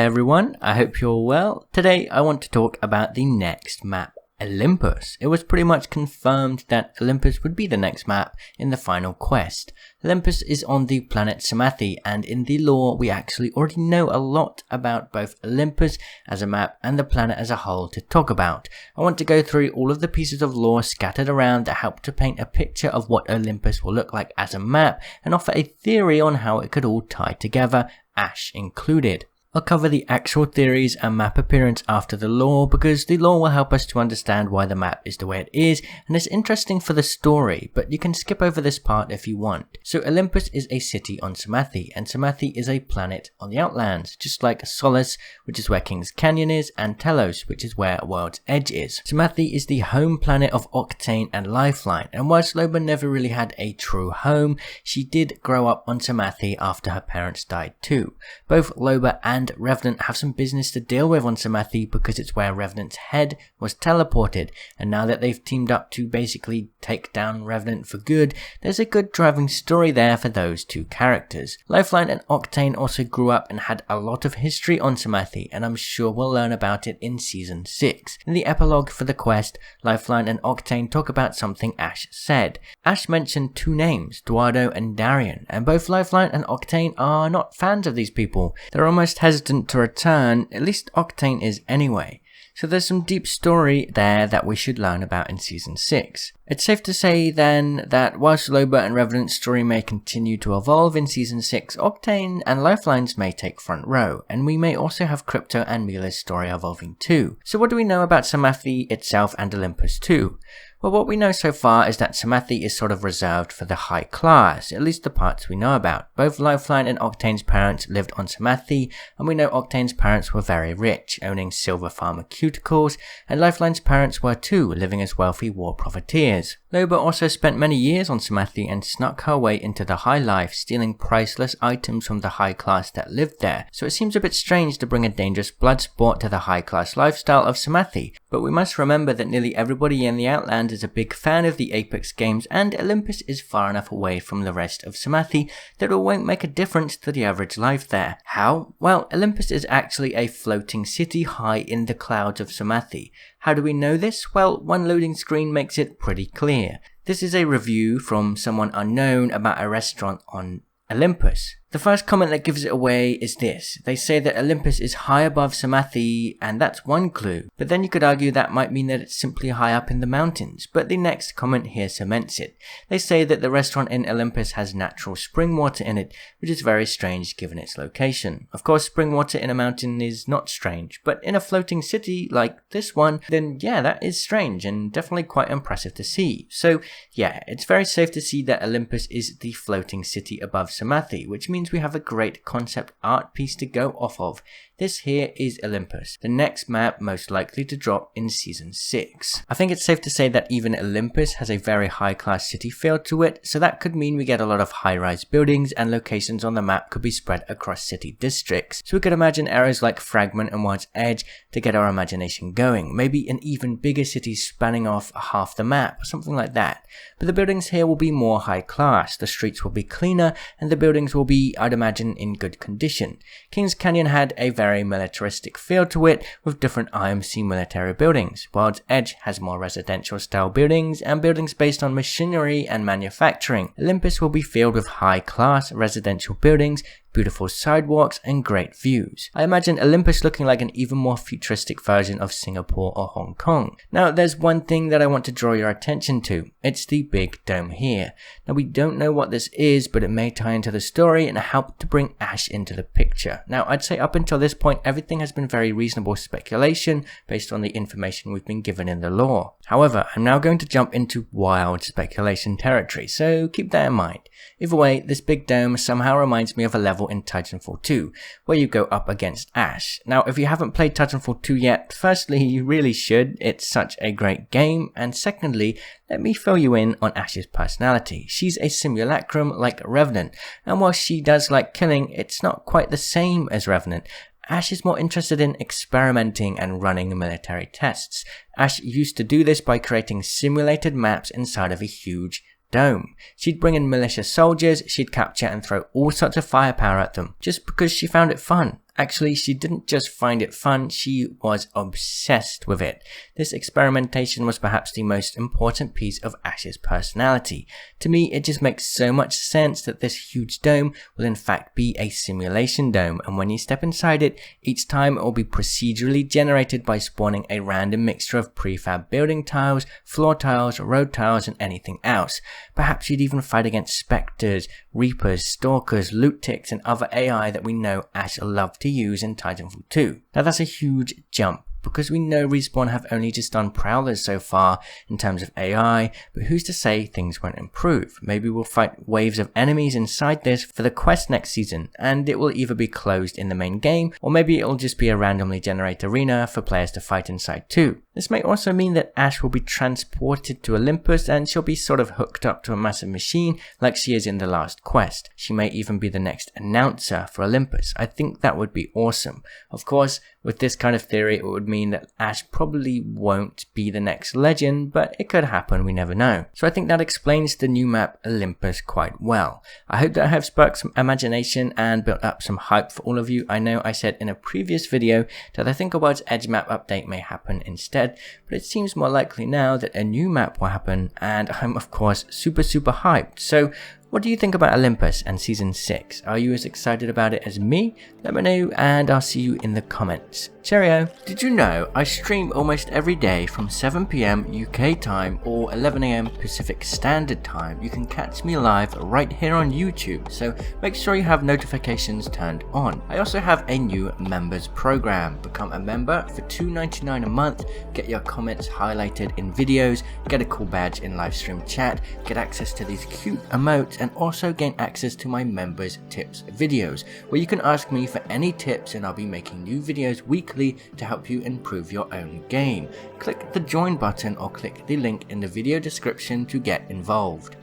Hey everyone, I hope you're well. Today I want to talk about the next map, Olympus. It was pretty much confirmed that Olympus would be the next map in the final quest. Olympus is on the planet Samathi, and in the lore we actually already know a lot about both Olympus as a map and the planet as a whole to talk about. I want to go through all of the pieces of lore scattered around that help to paint a picture of what Olympus will look like as a map and offer a theory on how it could all tie together, Ash included. I'll cover the actual theories and map appearance after the lore because the lore will help us to understand why the map is the way it is, and it's interesting for the story, but you can skip over this part if you want. So Olympus is a city on Samathi, and Samathi is a planet on the Outlands, just like Solace, which is where King's Canyon is, and Telos, which is where World's Edge is. Samathi is the home planet of Octane and Lifeline, and whilst Loba never really had a true home, she did grow up on Samathi after her parents died too. Both Loba and Revenant have some business to deal with on Samathi because it's where Revenant's head was teleported, and now that they've teamed up to basically take down Revenant for good, there's a good driving story there for those two characters. Lifeline and Octane also grew up and had a lot of history on Samathi, and I'm sure we'll learn about it in Season 6. In the epilogue for the quest, Lifeline and Octane talk about something Ash said. Ash mentioned two names, Duardo and Darian, and both Lifeline and Octane are not fans of these people. They're almost hesitant to return, at least Octane is anyway. So there's some deep story there that we should learn about in Season 6. It's safe to say then that whilst Loba and Revenant's story may continue to evolve in Season 6, Octane and Lifeline's may take front row, and we may also have Crypto and Mila's story evolving too. So what do we know about Samathi itself and Olympus too? Well, what we know so far is that Samathi is sort of reserved for the high class, at least the parts we know about. Both Lifeline and Octane's parents lived on Samathi, and we know Octane's parents were very rich, owning silver pharmaceuticals, and Lifeline's parents were too, living as wealthy war profiteers. Loba also spent many years on Samathi and snuck her way into the high life, stealing priceless items from the high class that lived there, so it seems a bit strange to bring a dangerous blood sport to the high class lifestyle of Samathi. But we must remember that nearly everybody in the Outland is a big fan of the Apex games, and Olympus is far enough away from the rest of Samathi that it won't make a difference to the average life there. How? Well, Olympus is actually a floating city high in the clouds of Samathi. How do we know this? Well, one loading screen makes it pretty clear. This is a review from someone unknown about a restaurant on Olympus. The first comment that gives it away is this. They say that Olympus is high above Samathi, and that's one clue. But then you could argue that might mean that it's simply high up in the mountains. But the next comment here cements it. They say that the restaurant in Olympus has natural spring water in it, which is very strange given its location. Of course, spring water in a mountain is not strange, but in a floating city like this one, then yeah, that is strange and definitely quite impressive to see. So yeah, it's very safe to see that Olympus is the floating city above Samathi, which means we have a great concept art piece to go off of. This here is Olympus, the next map most likely to drop in Season 6. I think it's safe to say that even Olympus has a very high class city feel to it, so that could mean we get a lot of high-rise buildings, and locations on the map could be spread across city districts. So we could imagine areas like Fragment and World's Edge to get our imagination going, maybe an even bigger city spanning off half the map, something like that. But the buildings here will be more high class, the streets will be cleaner, and the buildings will be, I'd imagine, in good condition. King's Canyon had a very militaristic feel to it, with different IMC military buildings. World's Edge has more residential style buildings and buildings based on machinery and manufacturing. Olympus will be filled with high class residential buildings, beautiful sidewalks, and great views. I imagine Olympus looking like an even more futuristic version of Singapore or Hong Kong. Now, there's one thing that I want to draw your attention to. It's the big dome here. Now, we don't know what this is, but it may tie into the story and help to bring Ash into the picture. Now, I'd say up until this point, everything has been very reasonable speculation based on the information we've been given in the lore. However, I'm now going to jump into wild speculation territory, so keep that in mind. Either way, this big dome somehow reminds me of a level in Titanfall 2, where you go up against Ash. Now, if you haven't played Titanfall 2 yet, firstly, you really should, it's such a great game, and secondly, let me fill you in on Ash's personality. She's a simulacrum like Revenant, and while she does like killing, it's not quite the same as Revenant. Ash is more interested in experimenting and running military tests. Ash used to do this by creating simulated maps inside of a huge dome. She'd bring in militia soldiers, she'd capture and throw all sorts of firepower at them, just because she found it fun. Actually, she didn't just find it fun, she was obsessed with it. This experimentation was perhaps the most important piece of Ash's personality. To me, it just makes so much sense that this huge dome will in fact be a simulation dome, and when you step inside it, each time it will be procedurally generated by spawning a random mixture of prefab building tiles, floor tiles, road tiles, and anything else. Perhaps you'd even fight against specters, reapers, stalkers, loot ticks, and other AI that we know Ash loved to use in Titanfall 2. Now that's a huge jump, because we know Respawn have only just done Prowlers so far in terms of AI, but who's to say things won't improve? Maybe we'll fight waves of enemies inside this for the quest next season, and it will either be closed in the main game, or maybe it'll just be a randomly generated arena for players to fight inside too. This may also mean that Ash will be transported to Olympus and she'll be sort of hooked up to a massive machine like she is in the last quest. She may even be the next announcer for Olympus. I think that would be awesome. Of course, with this kind of theory, it would mean that Ash probably won't be the next legend, but it could happen, we never know. So I think that explains the new map Olympus quite well. I hope that I have sparked some imagination and built up some hype for all of you. I know I said in a previous video that I think a World's Edge map update may happen instead, but it seems more likely now that a new map will happen, and I'm of course super hyped. So what do you think about Olympus and Season 6? Are you as excited about it as me? Let me know and I'll see you in the comments. Cheerio! Did you know I stream almost every day from 7 PM UK time or 11 AM Pacific Standard Time? You can catch me live right here on YouTube, so make sure you have notifications turned on. I also have a new members program. Become a member for $2.99 a month, get your comments highlighted in videos, get a cool badge in live stream chat, get access to these cute emotes, and also gain access to my members tips videos, where you can ask me for any tips and I'll be making new videos weekly to help you improve your own game. Click the join button or click the link in the video description to get involved.